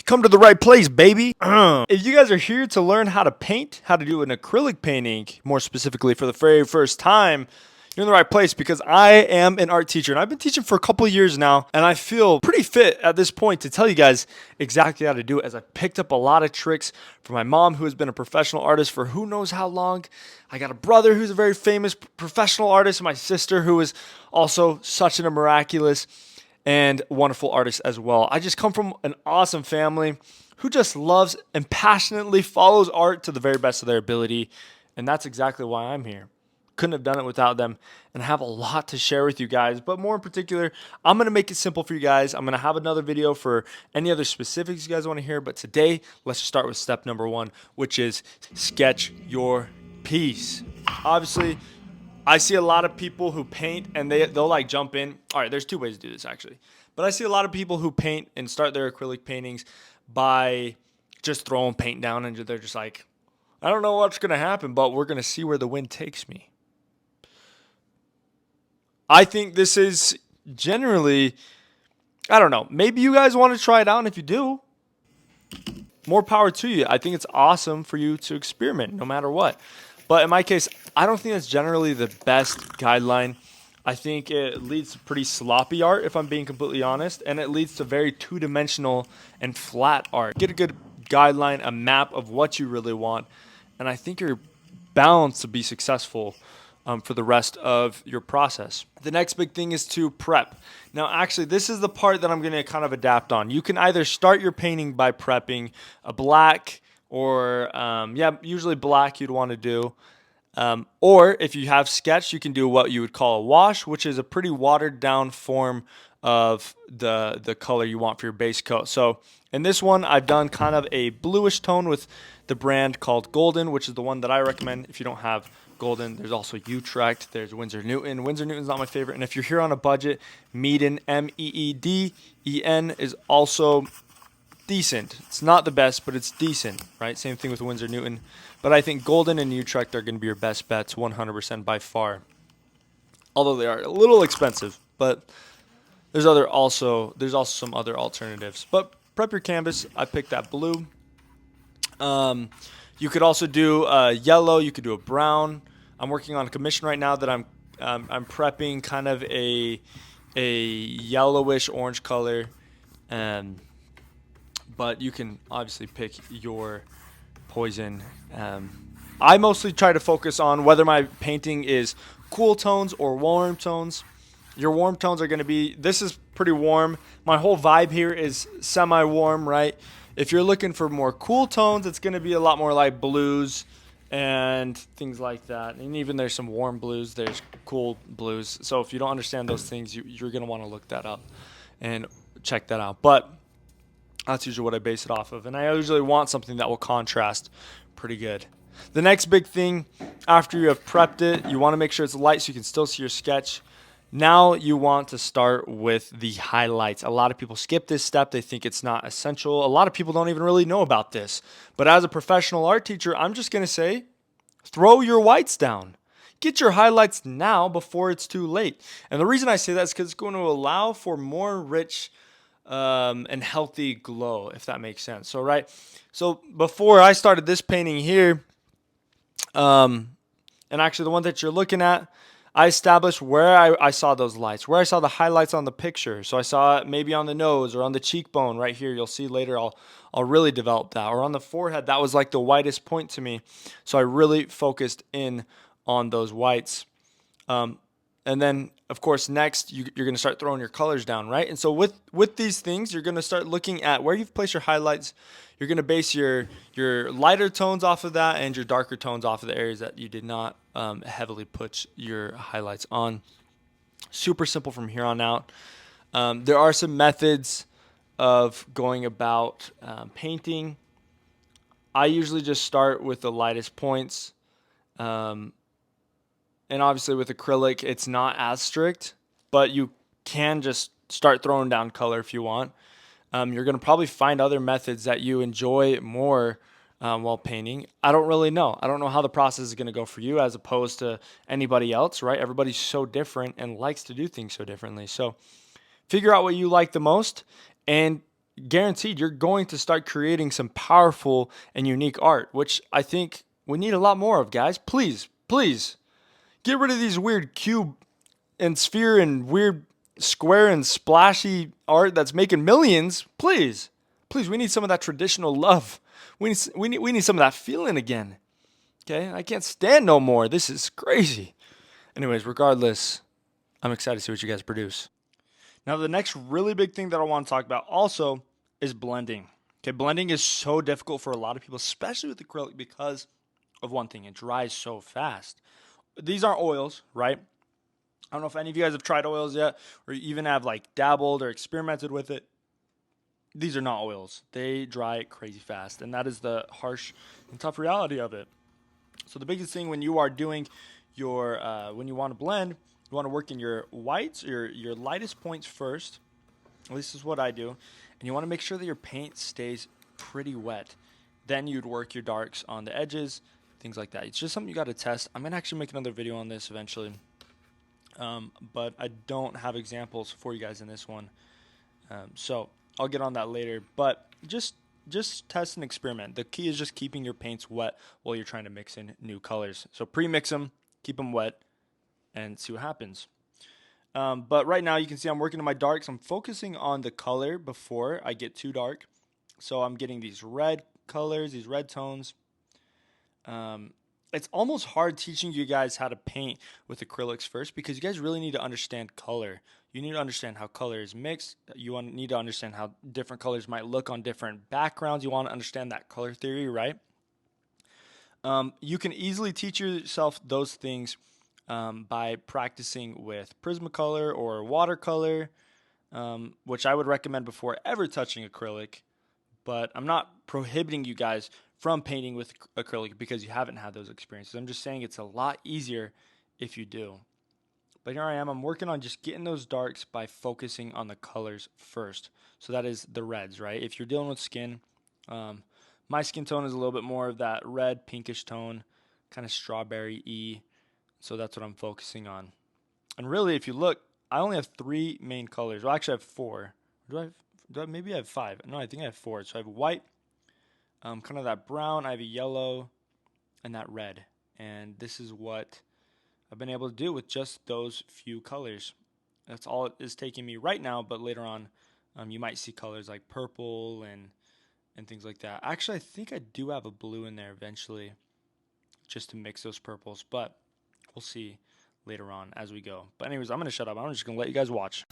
come to the right place, baby. If you guys are here to learn how to paint, how to do an acrylic painting, more specifically for the very first time, you're in the right place because I am an art teacher and I've been teaching for a couple of years now, and I feel pretty fit at this point to tell you guys exactly how to do it, as I picked up a lot of tricks from my mom, who has been a professional artist for who knows how long. I got a brother who's a very famous professional artist, and my sister who is also such a miraculous and wonderful artist as well. I just come from an awesome family who just loves and passionately follows art to the very best of their ability, and that's exactly why I'm here. Couldn't have done it without them, and I have a lot to share with you guys. But more in particular, I'm going to make it simple for you guys. I'm going to have another video for any other specifics you guys want to hear, but today let's just start with step number one, which is sketch your piece. Obviously, I see a lot of people who paint and they'll like jump in. All right, there's two ways to do this actually. But I see a lot of people who paint and start their acrylic paintings by just throwing paint down, and they're just like, I don't know what's going to happen, but we're going to see where the wind takes me. I think this is generally, I don't know, maybe you guys want to try it out, and if you do, more power to you. I think it's awesome for you to experiment no matter what. But in my case, I don't think that's generally the best guideline. I think it leads to pretty sloppy art, if I'm being completely honest, and it leads to very two-dimensional and flat art. Get a good guideline, a map of what you really want, and I think you're bound to be successful for the rest of your process. The next big thing is to prep. Now, actually, this is the part that I'm going to kind of adapt on. You can either start your painting by prepping a black or, usually black you'd want to do. Or if you have sketch, you can do what you would call a wash, which is a pretty watered down form of the color you want for your base coat. So in this one, I've done kind of a bluish tone with the brand called Golden, which is the one that I recommend if you don't have Golden. There's also Utrecht. There's Winsor Newton. Winsor Newton's not my favorite. And if you're here on a budget, Meeden, Meeden, is also decent. It's not the best, but it's decent, right? Same thing with Winsor Newton. But I think Golden and Utrecht are going to be your best bets 100% by far. Although they are a little expensive, but there's also some other alternatives. But prep your canvas. I picked that blue. You could also do a yellow. You could do a brown. I'm working on a commission right now that I'm prepping kind of a yellowish orange color, but you can obviously pick your poison. I mostly try to focus on whether my painting is cool tones or warm tones. Your warm tones are going to be, this is pretty warm. My whole vibe here is semi-warm, right? If you're looking for more cool tones, it's going to be a lot more like blues and things like that. And even there's some warm blues, there's cool blues. So if you don't understand those things, you're going to want to look that up and check that out. But that's usually what I base it off of. And I usually want something that will contrast pretty good. The next big thing after you have prepped it, you want to make sure it's light so you can still see your sketch. Now you want to start with the highlights. A lot of people skip this step. They think it's not essential. A lot of people don't even really know about this. But as a professional art teacher, I'm just going to say, throw your whites down. Get your highlights now before it's too late. And the reason I say that is because it's going to allow for more rich and healthy glow, if that makes sense. So before I started this painting here, and actually the one that you're looking at, I established where I saw those lights, where I saw the highlights on the picture. So I saw it maybe on the nose or on the cheekbone right here. You'll see later I'll really develop that. Or on the forehead, that was like the whitest point to me. So I really focused in on those whites. And then, of course, next you're going to start throwing your colors down, right? And so with these things, you're going to start looking at where you've placed your highlights. You're going to base your lighter tones off of that and your darker tones off of the areas that you did not heavily put your highlights on. Super simple from here on out. There are some methods of going about painting. I usually just start with the lightest points. And obviously with acrylic, it's not as strict, but you can just start throwing down color if you want. You're going to probably find other methods that you enjoy more while painting. I don't really know. I don't know how the process is going to go for you as opposed to anybody else, right? Everybody's so different and likes to do things so differently. So figure out what you like the most and guaranteed you're going to start creating some powerful and unique art, which I think we need a lot more of, guys. Please, please get rid of these weird cube and sphere and weird square and splashy art that's making millions. Please, please, we need some of that traditional love. We need some of that feeling again. Okay, I can't stand no more. This is crazy. Anyways, regardless, I'm excited to see what you guys produce. Now, the next really big thing that I want to talk about also is blending. Okay, blending is so difficult for a lot of people, especially with acrylic, because of one thing: it dries so fast. These aren't oils, right? I don't know if any of you guys have tried oils yet, or even have like dabbled or experimented with it. These are not oils. They dry crazy fast, and that is the harsh and tough reality of it. So the biggest thing when you are doing your when you want to blend, you want to work in your whites, your lightest points first. At least this is what I do, and you want to make sure that your paint stays pretty wet. Then you'd work your darks on the edges, things like that. It's just something you got to test. I'm gonna actually make another video on this eventually, but I don't have examples for you guys in this one, so I'll get on that later. But just test and experiment. The key is just keeping your paints wet while you're trying to mix in new colors. So pre-mix them, keep them wet, and see what happens. But right now you can see I'm working on my darks. I'm focusing on the color before I get too dark. So I'm getting these red colors, these red tones. It's almost hard teaching you guys how to paint with acrylics first, because you guys really need to understand color. You need to understand how color is mixed. You need to understand how different colors might look on different backgrounds. You want to understand that color theory, right? You can easily teach yourself those things by practicing with Prismacolor or watercolor, which I would recommend before ever touching acrylic. But I'm not prohibiting you guys from painting with acrylic because you haven't had those experiences. I'm just saying it's a lot easier if you do. But here I am. I'm working on just getting those darks by focusing on the colors first. So that is the reds, right? If you're dealing with skin, my skin tone is a little bit more of that red pinkish tone, kind of strawberry-y. So that's what I'm focusing on. And really, if you look, I only have 3 main colors. Well, actually, I have 4. Maybe I have 5. No, I think I have 4. So I have white, kind of that brown. I have a yellow, and that red. And this is what I've been able to do with just those few colors. That's all it is taking me right now, but later on, you might see colors like purple and things like that. Actually, I think I do have a blue in there eventually, just to mix those purples, but we'll see later on as we go. But anyways, I'm going to shut up. I'm just going to let you guys watch.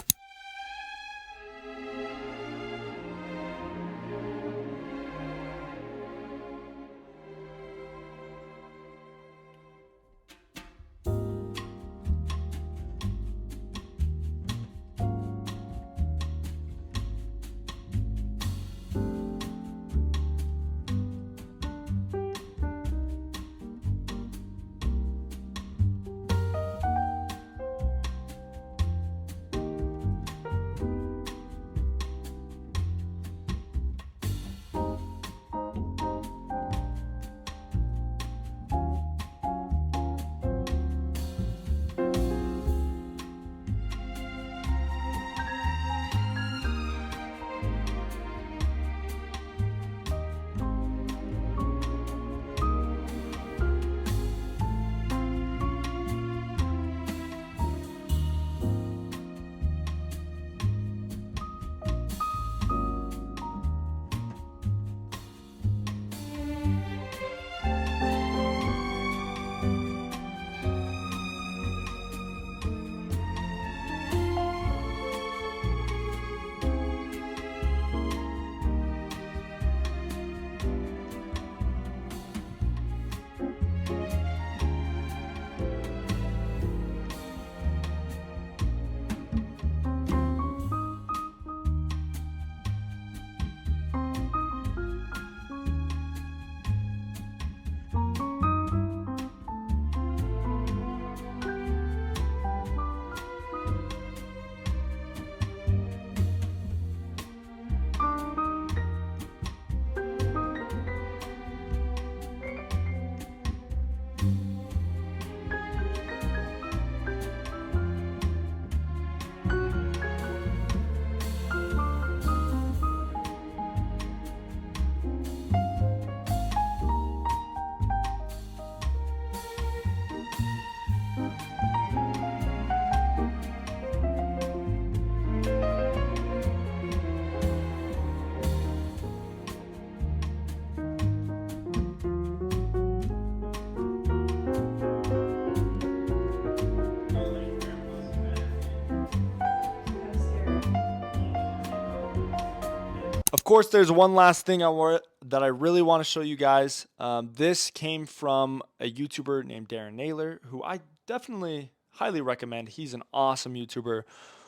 course, there's one last thing that I really want to show you guys. This came from a YouTuber named Darren Naylor, who I definitely highly recommend. He's an awesome YouTuber.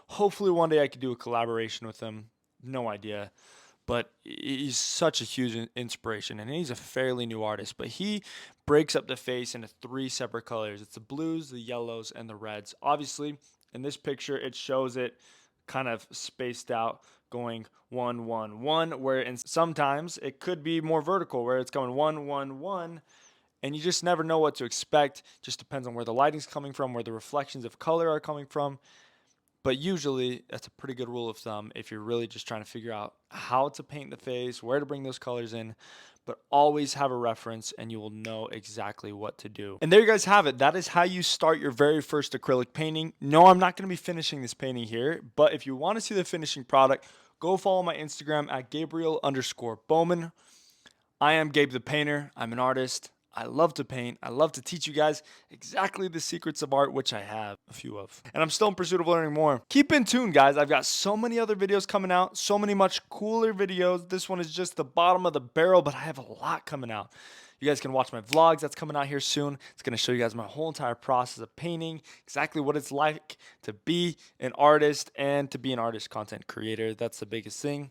Hopefully one day I could do a collaboration with him. No idea. But he's such a huge inspiration, and he's a fairly new artist. But he breaks up the face into 3 separate colors. It's the blues, the yellows, and the reds. Obviously, in this picture, it shows it kind of spaced out, going 1 1 1, where and sometimes it could be more vertical, where it's going 1 1 1, and you just never know what to expect. Just depends on where the lighting's coming from, where the reflections of color are coming from. But usually that's a pretty good rule of thumb if you're really just trying to figure out how to paint the face, where to bring those colors in. But always have a reference and you will know exactly what to do. And there you guys have it. That is how you start your very first acrylic painting. No, I'm not going to be finishing this painting here, but if you want to see the finishing product, go follow my Instagram at Gabriel_Bowman. I am Gabe the Painter. I'm an artist. I love to paint. I love to teach you guys exactly the secrets of art, which I have a few of. And I'm still in pursuit of learning more. Keep in tune, guys. I've got so many other videos coming out, so many much cooler videos. This one is just the bottom of the barrel, but I have a lot coming out. You guys can watch my vlogs. That's coming out here soon. It's going to show you guys my whole entire process of painting, exactly what it's like to be an artist and to be an artist content creator. That's the biggest thing.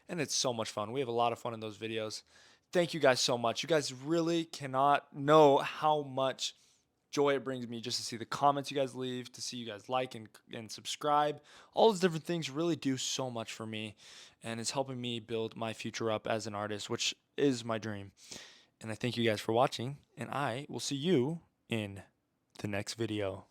And it's so much fun. We have a lot of fun in those videos. Thank you guys so much. You guys really cannot know how much joy it brings me just to see the comments you guys leave, to see you guys like and subscribe. All those different things really do so much for me, and it's helping me build my future up as an artist, which is my dream. And I thank you guys for watching, and I will see you in the next video.